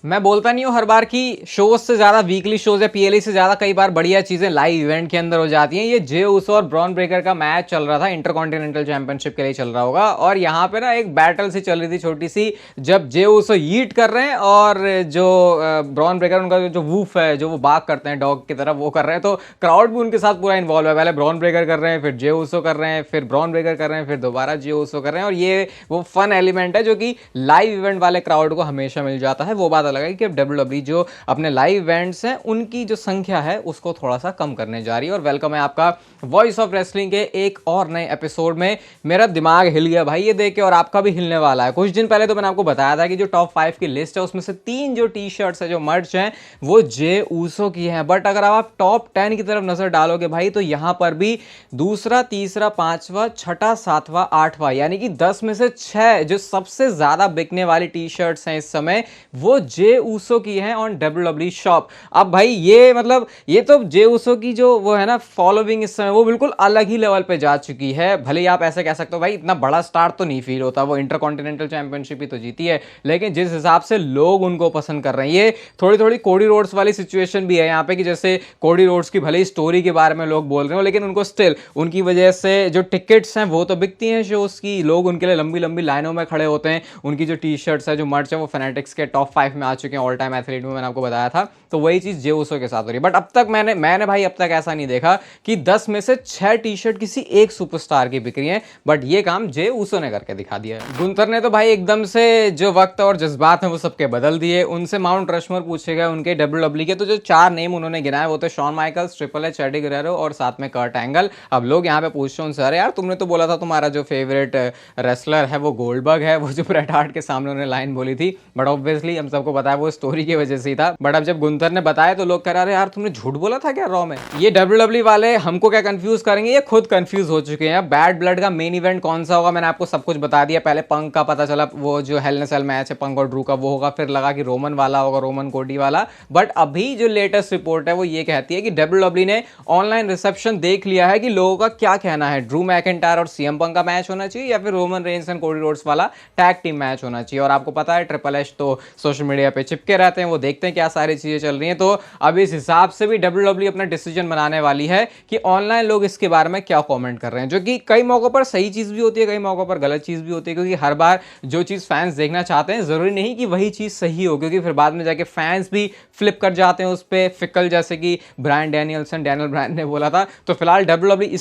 मैं बोलता नहीं हूँ हर बार की शोज से ज्यादा वीकली शोज या पीएलई से ज्यादा कई बार बढ़िया चीजें लाइव इवेंट के अंदर हो जाती हैं। ये जे ऊसो और ब्रॉन ब्रेकर का मैच चल रहा था, इंटरकॉन्टिनेंटल चैंपियनशिप के लिए चल रहा होगा, और यहाँ पे ना एक बैटल सी चल रही थी छोटी सी, जब जे ऊसो यीट कर रहे हैं और जो ब्रॉन ब्रेकर उनका जो वूफ है, जो वो बाग करते हैं डॉग की तरह, वो कर रहे हैं। तो क्राउड भी उनके साथ पूरा इन्वॉल्व है। पहले ब्रॉन ब्रेकर कर रहे हैं, फिर जे ऊसो कर रहे हैं, फिर ब्रॉन ब्रेकर कर रहे हैं, फिर दोबारा जे ऊसो कर रहे हैं। और ये वो फन एलिमेंट है जो कि लाइव इवेंट वाले क्राउड को हमेशा मिल जाता है। वो बात अलग है कि अब डब्ल्यू जो अपने लाइव इवेंट्स हैं उनकी जो संख्या है उसको थोड़ा सा कम करने जा रही है। और वेलकम है आपका वॉइस ऑफ रेसलिंग के एक और नए एपिसोड में। मेरा दिमाग हिल गया भाई ये देख के, और आपका भी हिलने वाला है। कुछ दिन पहले तो मैंने आपको बताया था कि जो टॉप 5 की लिस्ट है उसमें से 3 जो टी शर्ट्स है, जो मर्च हैं, वो जे ऊसो की हैं। बट अगर आप टॉप 10 की तरफ नजर डालोगे भाई, तो यहां पर भी दूसरा, तीसरा, पांचवा, छठा, सातवां, आठवां, यानी कि 10 में से 6 जो सबसे ज्यादा बिकने वाली टी शर्ट्स हैं इस समय, वो जे ऊसो की हैं ऑन डब्ल्यूडब्ल्यूई शॉप। अब भाई ये मतलब ये तो जे ऊसो की जो वो है ना फॉलोइंग इस समय, वो बिल्कुल अलग ही लेवल पे जा चुकी है। भले ही आप ऐसे कह सकते हो भाई इतना बड़ा स्टार तो नहीं फील होता, वो इंटरकॉन्टिनेंटल चैंपियनशिप ही तो जीती है, लेकिन जिस हिसाब से लोग उनको पसंद कर रहे हैं, ये थोड़ी थोड़ी कोडी रोड्स वाली सिचुएशन भी है यहाँ पे, कि जैसे कोडी रोड्स की भले ही स्टोरी के बारे में लोग बोल रहे हो, लेकिन उनको स्टिल उनकी वजह से जो टिकट्स हैं वो तो बिकती हैं शोज की, लोग उनके लिए लंबी लंबी लाइनों में खड़े होते हैं। उनकी जो टी शर्ट्स है, जो मर्च है, वो फैनेटिक्स के टॉप 5 में आ चुके हैं ऑल टाइम एथलीट में, मैंने आपको बताया था। तो वही चीज जे ऊसो के साथ हो रही है। बट अब तक मैंने भाई अब तक ऐसा नहीं देखा कि 10 में से 6 टी शर्ट किसी एक सुपरस्टार की बिक रही है। बट ये काम जे ऊसो ने करके दिखा दिया है। गुंथर ने तो भाई एकदम से जो वक्त और जज्बात हैं वो सबके बदल दिए। उनसे माउंट रशमोर पूछे गए उनके डब्ल्यूडब्ल्यूई के, तो जो 4 नेम उन्होंने गिनाए वो थे Shawn Michaels, triple H, Eddie गुerrero और साथ में कर्ट एंगल। अब लोग यहाँ पे पूछते हैं उनसे, अरे यार तुमने तो बोला था तुम्हारा जो फेवरेट रेसलर है वो गोल्डबर्ग है, वो जो ब्रेट हार्ट के सामने उन्होंने लाइन बोली थी। बट ऑब्वियसली हम सबको पता है वो स्टोरी की वजह से ही था। बट अब जब गुंथर ने बताया तो लोग कह रहे यार तुमने झूठ बोला था क्या रॉ में। ये डब्ल्यूडब्ल्यूई वाले हमको क्या कंफ्यूज करेंगे, ये खुद कंफ्यूज हो चुके हैं। बैड ब्लड का मेन इवेंट कौन सा होगा मैंने आपको सब कुछ बता दिया। पहले पंक का पता चला, वो जो हेल इन अ सेल मैच है पंक और ड्रू का, वो होगा। फिर लगा कि रोमन वाला होगा, रोमन कोडी वाला। बट अभी जो लेटेस्ट रिपोर्ट है वो ये कहती है कि डब्ल्यूडब्ल्यूई ने ऑनलाइन रिसेप्शन देख लिया है कि लोगों का क्या कहना है, ड्रू मैकिंटायर और सीएम पंक का मैच होना चाहिए या फिर Roman Reigns and Cody Rhodes वाला टैग टीम मैच होना चाहिए। और आपको पता है ट्रिपल एच तो सोशल मीडिया पे चिपके रहते हैं, वो देखते हैं क्या सारी चीजें चल रही हैं। तो अब इस हिसाब से भी डब्ल्यूडब्ल्यूई अपना डिसीजन बनाने वाली है कि ऑनलाइन लोग इसके बारे में क्या कमेंट कर रहे हैं, जो कि कई मौकों पर सही चीज भी होती है, कई मौकों पर गलत चीज भी होती है। क्योंकि हर बार जो चीज फैंस देखना चाहते हैं जरूरी नहीं कि वही चीज सही हो, क्योंकि फिर बाद में जाके फैंस भी फ्लिप कर जाते हैं उस पर फिकल, जैसे कि ब्रायन डैनियल ब्रायन ने बोला था। तो फिलहाल डब्ल्यूडब्ल्यूई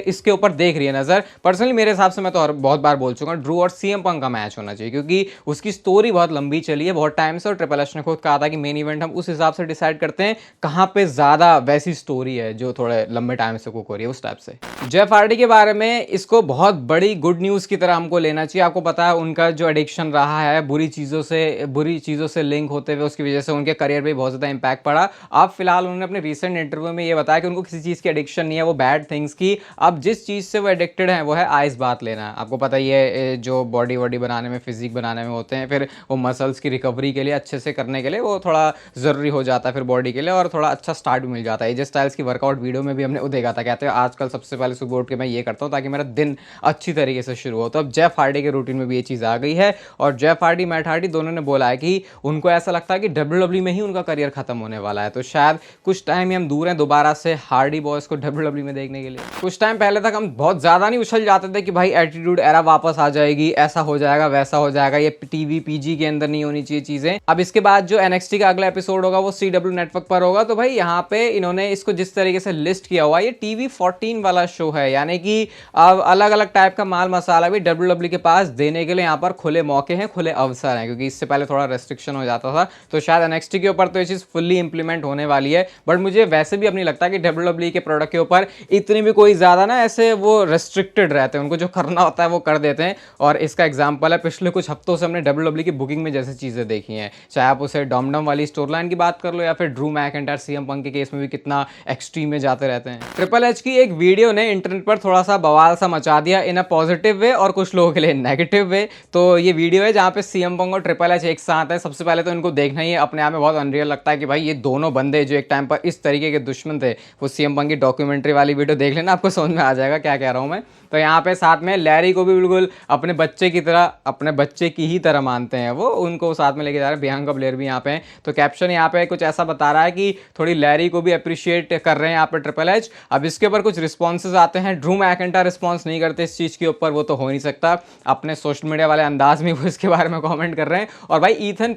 इसके ऊपर देख रही है नजर। पर्सनली मेरे हिसाब से, मैं तो बहुत बार बोल चुका हूं, ड्रू और सीएम पंक का मैच होना चाहिए, क्योंकि उसकी स्टोरी बहुत लंबी चली है, बहुत टाइम से। और ट्रिपल एच ने खुद कहा था कि मेन इवेंट हम उस हिसाब से डिसाइड करते हैं कहां पे ज्यादा वैसी स्टोरी है जो थोड़े लंबे टाइम से कुक हो रही है, उस टाइप से। जेफ हार्डी के बारे में इसको बहुत बड़ी गुड न्यूज की तरह हमको लेना चाहिए। आपको पता है उनका जो एडिक्शन रहा है, बुरी चीजों से लिंक होते हुए, उसकी वजह से उनके करियर पे बहुत ज्यादा इंपैक्ट पड़ा। अब फिलहाल उन्होंने अपने रिसेंट इंटरव्यू में ये बताया कि उनको किसी चीज की एडिक्शन नहीं है, वो बैड थिंग्स की। अब जिस चीज से वो एडिक्टेड है वो है आइस बात लेना। आपको पता ही है जो बॉडी वॉडी बनाने में, फिजिक बनाने में होते हैं, फिर वो मसल्स की रिकवरी के लिए, अच्छे से करने के लिए वो थोड़ा जरूरी हो जाता है फिर बॉडी के लिए, और थोड़ा अच्छा स्टार्ट भी मिल जाता है। एजे स्टाइल्स की वर्कआउट वीडियो में भी हमने वो देखा था, कहते हैं आजकल सबसे पहले सुबह उठ के मैं ये करता हूँ ताकि मेरा दिन अच्छी तरीके से शुरू हो। तो अब जेफ हार्डी के रूटीन में भी ये चीज़ आ गई है। और जेफ हार्डी, मैट हार्डी दोनों ने बोला है कि उनको ऐसा लगता है कि डब्ल्यूडब्ल्यूई में ही उनका करियर खत्म होने वाला है। तो शायद कुछ टाइम ही हम दूर हैं दोबारा से हार्डी बॉयज को डब्ल्यूडब्ल्यूई में देखने के लिए। कुछ टाइम पहले तक हम बहुत ज़्यादा नहीं उछल जाते थे कि भाई एटीट्यूड एरा वापस आ जाएगी, ऐसा हो जाएगा, वैसा हो जाएगा, ये टीवी पीजी के अंदर नहीं होनी चाहिए चीज़ें। अब इसके बाद जो एनएक्सटी का अगला एपिसोड होगा वो CW नेटवर्क पर होगा। तो भाई यहाँ पे इन्होंने इसको जिस तरीके से लिस्ट किया हुआ, ये टीवी 14 वाला शो है, यानी कि अब अलग अलग टाइप का माल मसाला भी डब्ल्यूडब्ल्यूई के पास देने के लिए यहाँ पर खुले मौके हैं, खुले अवसर हैं, क्योंकि इससे पहले थोड़ा रेस्ट्रिक्शन हो जाता था। तो शायद एनएक्सटी के ऊपर तो ये चीज़ फुल्ली इंप्लीमेंट होने वाली है। बट मुझे वैसे भी अब नहीं लगता कि डब्ल्यूडब्ल्यूई के प्रोडक्ट के ऊपर इतनी भी कोई ज़्यादा ना ऐसे वो रेस्ट्रिक्टेड रहते हैं, उनको जो करना होता है वो कर देते हैं। और इसका एग्जाम्पल है पिछले कुछ हफ्तों से हमने डब्ल्यूडब्ल्यूई की बुकिंग में जैसे चीज़ें देखी हैं, चाहे आप उसे डॉमडम वाली स्टोर लाइन की बात कर लो या फिर ड्रू मैकिंटायर सीएम पंक के केस में भी कितना एक्सट्रीम में जाते रहते हैं। ट्रिपल एच की एक वीडियो ने इंटरनेट पर थोड़ा सा बवाल सा मचा दिया, इन अ पॉजिटिव वे और कुछ लोगों के लिए नेगेटिव वे। तो ये वीडियो है जहाँ पे सीएम पंक और ट्रिपल एच एक साथ है। सबसे पहले तो इनको देखना ही अपने आप में बहुत अनरियल लगता है कि भाई ये दोनों बंदे जो एक टाइम पर इस तरीके के दुश्मन थे, वो सीएम पंक की डॉक्यूमेंट्री वाली वीडियो देख लेना, आपको समझ में आ जाएगा क्या कह रहा हूँ मैं। तो यहाँ पे साथ में लैरी को भी बिल्कुल अपने बच्चे की तरह, अपने बच्चे की ही तरह मानते हैं, वो उनको साथ में लेके जा रहे हैं। बियांका ब्लेयर भी यहाँ पे हैं। तो कैप्शन यहाँ पे कुछ ऐसा बता रहा है कि थोड़ी लैरी को भी अप्रिशिएट कर रहे हैं यहाँ पे ट्रिपल एच। अब इसके ऊपर कुछ रिस्पॉन्सेज आते हैं, ड्रू मैकिंटायर रिस्पॉन्स नहीं करते इस चीज़ के ऊपर, वो तो हो नहीं सकता, अपने सोशल मीडिया वाले अंदाज में वो इसके बारे में कॉमेंट कर रहे हैं। और भाई ईथन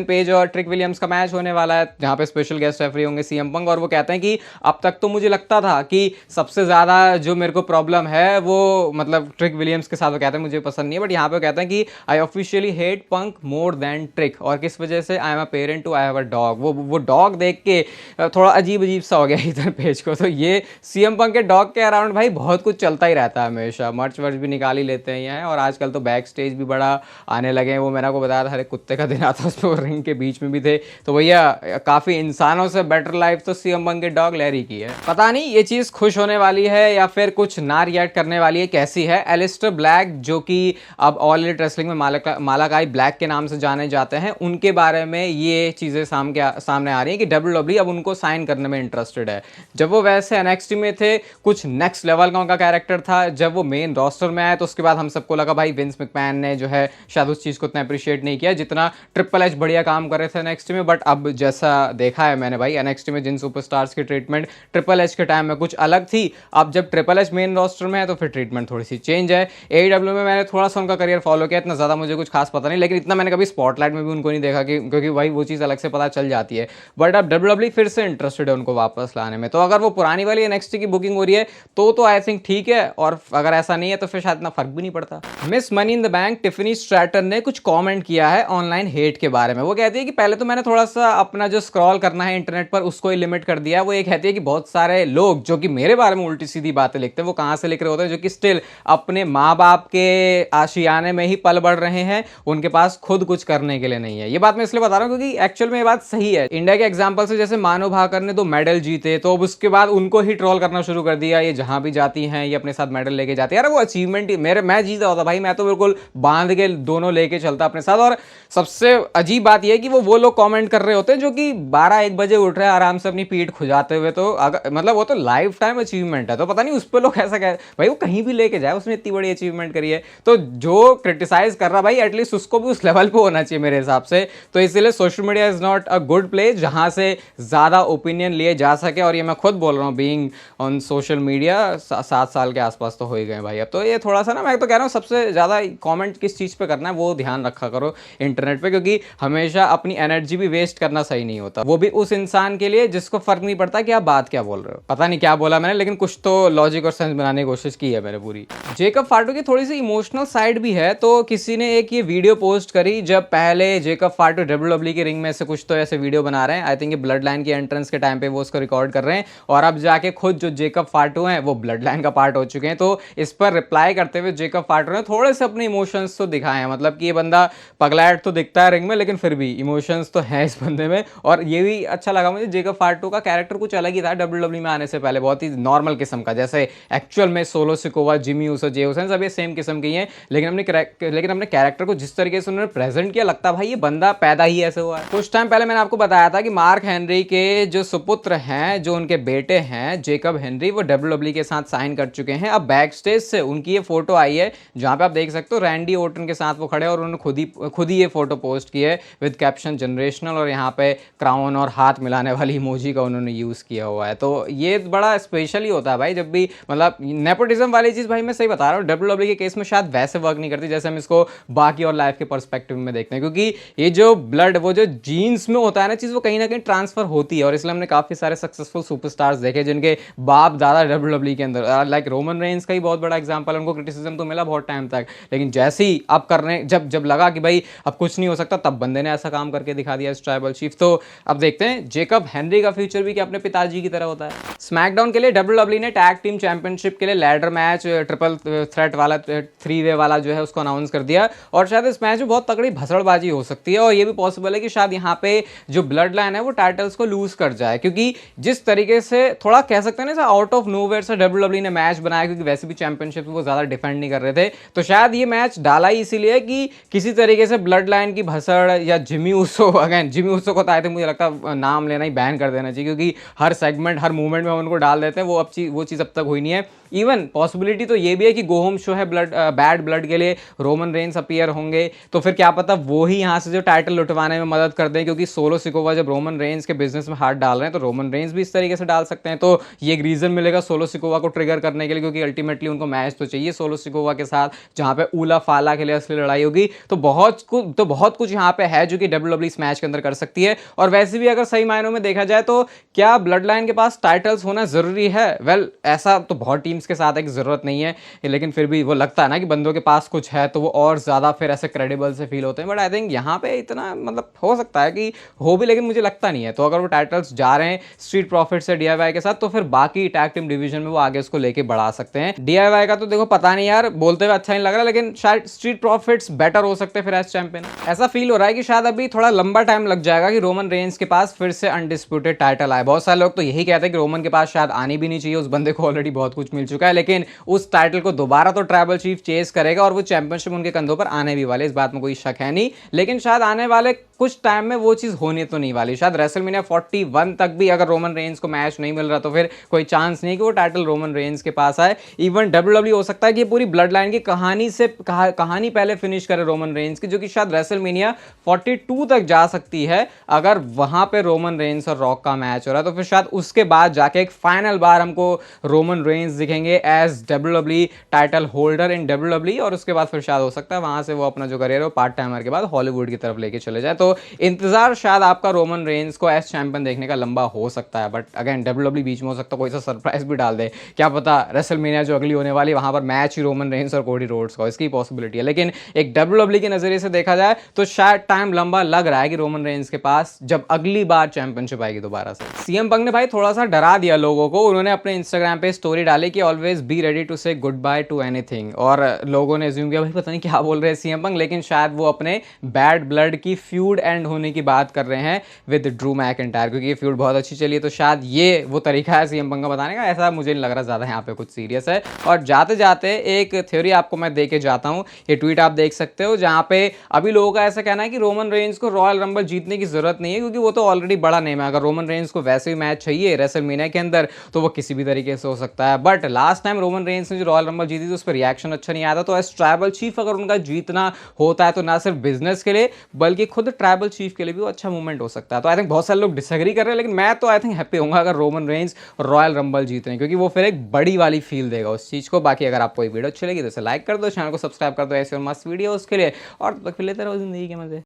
पेज और ट्रिक विलियम्स का मैच होने वाला है, जहाँ पे स्पेशल गेस्ट रेफरी होंगे सीएम पंक, और वो कहते हैं कि अब तक तो मुझे लगता था कि सबसे ज़्यादा जो मेरे को प्रॉब्लम है वो मतलब ट्रिक विलियम्स के साथ, वो कहते हैं मुझे पसंद नहीं है, बट यहाँ पे कहते हैं कि I officially hate punk more than trick. और किस वजह से? I am a parent to I have a dog. वो डॉग देख के थोड़ा अजीब सा हो गया ईथन पेज को। तो ये सीएम पंक के डॉग के अराउंड भाई बहुत कुछ चलता ही रहता है हमेशा, मर्च वर्च भी निकाल ही लेते हैं यहाँ, और आजकल तो बैक स्टेज भी बड़ा आने लगे हैं। वो मैंने आपको बताया था हर एक कुत्ते का दिन आता है उसमें, रिंग के बीच में भी थे। तो भैया काफ़ी इंसानों से बेटर लाइफ तो सीएम पंक के डॉग लैरी की है। पता नहीं ये चीज़ खुश होने वाली है या फिर कुछ ना रिएक्ट करने वाली है, कैसी है? एलिस्टर ब्लैक जो कि अब ऑल एलिट रेसलिंग में मालाकाई ब्लैक के नाम से जाने जाते हैं, उनके बारे में ये चीज़ें सामने आ रही हैं कि डब्ल्यूडब्ल्यूई अब उनको साइन करने में इंटरेस्टेड है। जब वो वैसे एनएक्सटी में थे कुछ नेक्स्ट लेवल का उनका कैरेक्टर था, जब वो मेन रोस्टर में आए तो उसके बाद हम सबको लगा भाई विंस मैकमैन ने जो है शायद उस चीज़ को इतना अप्रिशिएट नहीं किया जितना ट्रिपल एच बढ़िया काम कर रहे थे एनएक्सटी में। बट अब जैसा देखा है मैंने भाई, एनएक्सटी में जिन सुपरस्टार्स की ट्रीटमेंट ट्रिपल एच के टाइम में कुछ अलग थी, अब जब ट्रिपल एच मेन रोस्टर में है तो फिर ट्रीटमेंट थोड़ी सी चेंज है। एईडब्ल्यू में मैंने थोड़ा सा उनका करियर फॉलो किया, इतना ज़्यादा मुझे कुछ खास पता नहीं, लेकिन इतना मैंने कभी स्पॉटलाइट में भी उनको नहीं देखा क्योंकि भाई वो चीज़ अलग से पता चल जाती है। बट अब डब्ल्यूडब्ल्यूई फिर से इंटरेस्टेड है उनको वापस लाने में, तो अगर वो पुरानी वाली एनएक्सटी की बुकिंग हो रही है तो आई थिंक ठीक है, और अगर ऐसा नहीं है तो फिर शायद इतना फर्क भी नहीं पड़ता। Miss money in the bank Tiffany Stratton ने कुछ कमेंट किया है ऑनलाइन हेट के बारे में। वो कहती है कि पहले तो मैंने थोड़ा सा अपना जो स्क्रॉल करना है इंटरनेट पर उसको ही लिमिट कर दिया। वो ये कहती है कि बहुत सारे लोग जो कि मेरे बारे में उल्टी सीधी बातें लिखते हैं, वो कहाँ से लिख रहे होते हैं, जो कि स्टिल अपने माँ बाप के आशियाने में ही पल बढ़ रहे हैं, उनके पास खुद कुछ करने के लिए नहीं है। ये बात मैं इसलिए बता रहा हूँ क्योंकि एक्चुअल में ये बात सही है। इंडिया के एग्जाम्पल से जैसे मानव भाकर ने 2 मेडल जीते, तो अब उसके बाद उनको ही ट्रोल करना शुरू कर दिया, ये जहां भी जाती हैं ये अपने साथ मेडल लेके जाती है। यार वो अचीवमेंट ही मैं जीता होता भाई, मैं तो बिल्कुल बांध के दोनों लेके चलता अपने साथ। और सबसे अजीब बात यह है कि वो लोग कमेंट कर रहे होते हैं जो कि 12-1 बजे उठ रहे हैं आराम से अपनी पीठ खुजाते हुए, तो अगर मतलब वो तो लाइफ टाइम अचीवमेंट है, तो पता नहीं उस पर लोग ऐसा कह भाई, वो कहीं भी लेके जाए उसने इतनी बड़ी अचीवमेंट करी है, तो जो क्रिटिसाइज कर रहा भाई एटलीस्ट उसको भी उस लेवल पे होना चाहिए मेरे हिसाब से। तो इसलिए social media is not a good place जहां से ज्यादा ओपिनियन लिए जा सके, और ये मैं खुद बोल रहा हूँ बीइंग ऑन सोशल मीडिया 7 साल के आसपास तो हो ही गए भाई। अब तो ये थोड़ा सा ना, मैं तो कह रहा हूँ सबसे ज़्यादा कमेंट किस चीज़ पे करना है वो ध्यान रखा करो इंटरनेट पे, क्योंकि हमेशा अपनी एनर्जी भी वेस्ट करना सही नहीं होता, वो भी उस इंसान के लिए जिसको फर्क नहीं पड़ता कि आप बात क्या बोल रहे हो। पता नहीं क्या बोला मैंने, लेकिन कुछ तो लॉजिक और सेंस बनाने की कोशिश की है मैंने पूरी। जेकब फाटू की थोड़ी सी इमोशनल साइड भी है, तो किसी ने एक ये वीडियो पोस्ट करी जब पहले जेकब फाटू डब्ल्यूडब्ल्यूई की रिंग में से कुछ तो ऐसे वीडियो बना रहे हैं, आई थिंक ये ब्लड लाइन की एंट्रेंस के टाइम पे वो उसको रिकॉर्ड कर रहे हैं, और अब जाके खुद जो जेकब फाटू हैं वो ब्लड लाइन का पार्ट हो चुके हैं। तो इस पर रिप्लाई करते हुए जेकब फाटू ने थोड़े से अपने इमोशंस तो दिखाए हैं, मतलब कि ये बंदा पगलैट तो दिखता है रिंग में, लेकिन फिर भी इमोशंस तो है इस बंदे में। और ये भी अच्छा लगा मुझे, जेकब फाटू का कैरेक्टर कुछ अलग ही था डब्ल्यूडब्ल्यूई में आने से पहले, बहुत ही नॉर्मल किस्म का, जैसे एक्चुअल में सोलो सिकोवा, जिमी ऊसो, जे हुसैन सब ये सेम किस्म की हैं, लेकिन अपने कैरेक्टर को जिस तरीके से उन्होंने प्रेजेंट किया, लगता भाई ये बंदा पैदा ही ऐसे हुआ है। कुछ टाइम पहले मैंने आपको बताया था कि मार्क हेनरी के जो सुपुत्र हैं, जो उनके बेटे हैं जेकब हेनरी, वो डब्ल्यूडब्ल्यूई के साथ साइन कर चुके हैं। अब बैक स्टेज से उनकी ये फोटो आई है जहां पे आप देख सकते हो रैंडी ओर्टन के साथ वो खड़े, और उन्होंने खुद ही ये फोटो पोस्ट की है विद कैप्शन जनरेशनल, और यहाँ पे क्राउन और हाथ मिलाने वाली इमोजी का उन्होंने यूज किया हुआ है। तो ये बड़ा स्पेशल ही होता है भाई, जब भी मतलब नेपोटिज्म वाली चीज, भाई मैं सही बता रहा हूँ, डब्ल्यूडब्ल्यूई के केस में शायद वैसे वर्क नहीं करती जैसे हम इसको बाकी और लाइफ के पर्सपेक्टिव में देखते हैं, क्योंकि ये जो ब्लड, वो जो जीन्स में होता है ना चीज, वो कहीं ना कहीं ट्रांसफर होती है। और इसलिए हमने काफी सारे सक्सेसफुल सुपरस्टार्स देखे जिनके बाप दादा डब्ल्यूडब्ल्यूई के अंदर, लाइक रोमन रेंस का ही बहुत बड़ा एग्जांपल है, उनको क्रिटिसिज्म तो मिला बहुत टाइम तक, लेकिन जैसे ही अब करने जब लगा कि भाई अब कुछ नहीं हो सकता, तब बंदे ने ऐसा काम करके दिखा दिया इस ट्राइबल चीफ। तो अब देखते हैं जेकब हेनरी का फ्यूचर भी क्या अपने पिताजी की तरह होता है। स्मैकडाउन के लिए डब्ल्यूडब्ल्यूई ने टैग टीम चैंपियनशिप के लिए लैडर मैच, ट्रिपल थ्रेट वाला 3-वे वाला जो है उसको अनाउंस कर दिया, और शायद इस मैच में बहुत तगड़ी भसड़बाजी हो सकती है, और ये भी पॉसिबल है कि शायद यहाँ पे जो ब्लड लाइन है वो टाइटल्स को लूज कर जाए, क्योंकि जिस तरीके से थोड़ा कह सकते हैं ना आउट ऑफ नोवेयर से डब्ल्यूडब्ल्यूई ने मैच बनाया, क्योंकि वैसे भी चैंपियनशिप वो ज्यादा डिफेंड नहीं कर रहे थे, तो शायद ये मैच डाला ही इसीलिए कि किसी तरीके से ब्लड लाइन की भसड़, या Jimmy Uso, again Jimmy Uso को तो आए थे, मुझे लगता है नाम लेना ही बैन कर देना चाहिए, क्योंकि हर सेगमेंट हर मूवमेंट में उनको डाल देते हैं, वो चीज़ अब तक हुई नहीं है। इवन पॉसिबिलिटी तो ये भी है कि गो होम शो है बैड ब्लड के लिए रोमन रेंस अपीयर होंगे, तो फिर क्या पता वो ही यहाँ से जो टाइटल लुटवाने में मदद कर दें, क्योंकि सोलो सिकोवा जब रोमन रेंस के बिजनेस में हाथ डाल रहे हैं तो रोमन रेंस भी इस तरीके से डाल सकते हैं। तो ये एक रीजन मिलेगा सोलो सिकोवा को ट्रिगर करने के लिए, क्योंकि अल्टीमेटली उनको मैच तो चाहिए सोलो सिकोवा के साथ जहां पे ऊला फाला के लिए असली लड़ाई होगी। तो बहुत कुछ यहाँ पे है जो कि डब्ल्यूडब्ल्यूई इस मैच के अंदर कर सकती है। और वैसे भी अगर सही मायनों में देखा जाए तो क्या ब्लड लाइन के पास टाइटल्स होना जरूरी है? वेल, ऐसा तो बहुत टीम्स के साथ है कि जरूरत नहीं है, लेकिन फिर भी वो लगता है ना कि बंदों के पास कुछ है तो वो और ज्यादा फिर ऐसे क्रेडिबल से फील होते हैं। बट आई थिंक यहाँ पे इतना मतलब हो सकता है कि हो भी, लेकिन मुझे लगता नहीं है। तो अगर वो टाइटल्स जा रहे हैं स्ट्रीट प्रॉफिट से डीआईवाई के साथ, तो फिर बाकी टैग टीम डिवीजन में वो आगे उसको लेके बढ़ा सकते हैं। डीआईवाई का तो देखो पता नहीं यार, बोलते हुए अच्छा नहीं लग रहा, लेकिन शायद स्ट्रीट प्रॉफिट्स बेटर हो सकते हैं फिर एज चैंपियन। ऐसा फील हो रहा है कि शायद अभी थोड़ा लंबा टाइम लग जाएगा कि रोमन रेंस के पास फिर से अनडिस्प्यूटेड टाइटल आए। बहुत सारे लोग तो यही कहते हैं कि रोमन के पास शायद आनी भी नहीं चाहिए, उस बंदे को ऑलरेडी बहुत कुछ मिल चुका है, लेकिन उस टाइटल को दोबारा तो ट्राइबल चीफ चेस करेगा और वो चैंपियनशिप उनके कंधों पर आने भी वाले, इस बात में कोई शक है नहीं। लेकिन शायद आने वाले कुछ टाइम में वो चीज होने तो नहीं वाली। शायद रेसलमेनिया 41 तक भी अगर रोमन रेंस को मैच नहीं मिल रहा तो फिर कोई चांस नहीं कि वो टाइटल रोमन रेंस के पास आए। इवन डब्ल्यूडब्ल्यूई हो सकता है कि पूरी ब्लड लाइन की कहानी पहले फिनिश करे रोमन रेंस की, जो कि शायद रेसलमेनिया 42 तक जा सकती है अगर वहां पे रोमन रेंस और रॉक का मैच हो रहा है। तो फिर शायद उसके बाद जाके एक फाइनल बार हमको रोमन रेंस दिखेंगे as WWE title holder in WWE, और उसके बाद फिर शायद हो सकता है वहां से वो अपना जो करियर है पार्ट टाइमर के बाद हॉलीवुड की तरफ लेके चले जाए। तो इंतजार शायद आपका रोमन रेंस को एज चैंपियन देखने का लंबा हो सकता है। बट अगेन डब्ल्यूडब्ल्यूई बीच में हो सकता है कोई सा सरप्राइज भी डाल दे, क्या पता रेसलमेनिया जो अगली होने वाली वहां पर मैच ही रोमन रेंस और कोडी रोड्स का, इसकी पॉसिबिलिटी है। लेकिन एक डब्ल्यूडब्ल्यूई के नजरिए से देखा जाए तो शायद टाइम लंबा लग रहा है कि रोमन रेंस के पास जब अगली बार चैंपियनशिप आएगी दोबारा से। सीएम पंक ने भाई थोड़ा सा डरा दिया लोगों को, उन्होंने अपने इंस्टाग्राम पे स्टोरी डाली कि ऑलवेज बी रेडी टू से गुड बाय टू एनीथिंग, और लोगों ने अज्यूम किया भाई पता नहीं क्या बोल रहे हैं सीएम पंक, लेकिन शायद वो अपने बैड ब्लड की फ्यूड एंड होने की बात कर रहे हैं विद ड्रू मैकिंटायर, क्योंकि ये फ्यूड बहुत अच्छी चली है। तो शायद ये वो तरीका है सीएम पंक का बताने का, ऐसा मुझे नहीं लग रहा ज्यादा यहाँ पे कुछ सीरियस है। और जाते जाते एक थ्योरी आपको मैं दे के जाता हूँ, ये ट्वीट आप देख सकते हो, जहाँ पे अभी लोगों का ऐसा कहना है कि रोमन रेंस को रॉयल रंबल जीतने की जरूरत नहीं है, क्योंकि वो तो ऑलरेडी बड़ा नेम है। अगर रोमन रेंस को वैसे ही मैच चाहिए रेसलमेनिया के अंदर तो वो किसी भी तरीके से हो सकता है। But last time Roman Reigns ने जो रॉयल रंबल जीती थी उस पर रिएक्शन अच्छा नहीं आया था। तो एज ट्राइबल चीफ अगर उनका जीतना होता है तो ना सिर्फ बिजनेस के लिए बल्कि खुद ट्राइबल चीफ के लिए भी वो अच्छा मूवमेंट हो सकता है। तो आई थिंक बहुत सारे लोग डिसएग्री कर रहे हैं, लेकिन मैं तो आई थिंक हैप्पी होऊंगा अगर रोमन रेंस रॉयल रंबल जीते हैं, क्योंकि वो फिर एक बड़ी वाली फील देगा उस चीज को। बाकी अगर आपको ये वीडियो अच्छी लगी तो इसे लाइक कर दो, चैनल को सब्सक्राइब कर दो ऐसे और मस्त वीडियो उसके लिए, और तक लेते रहो जिंदगी के मजे।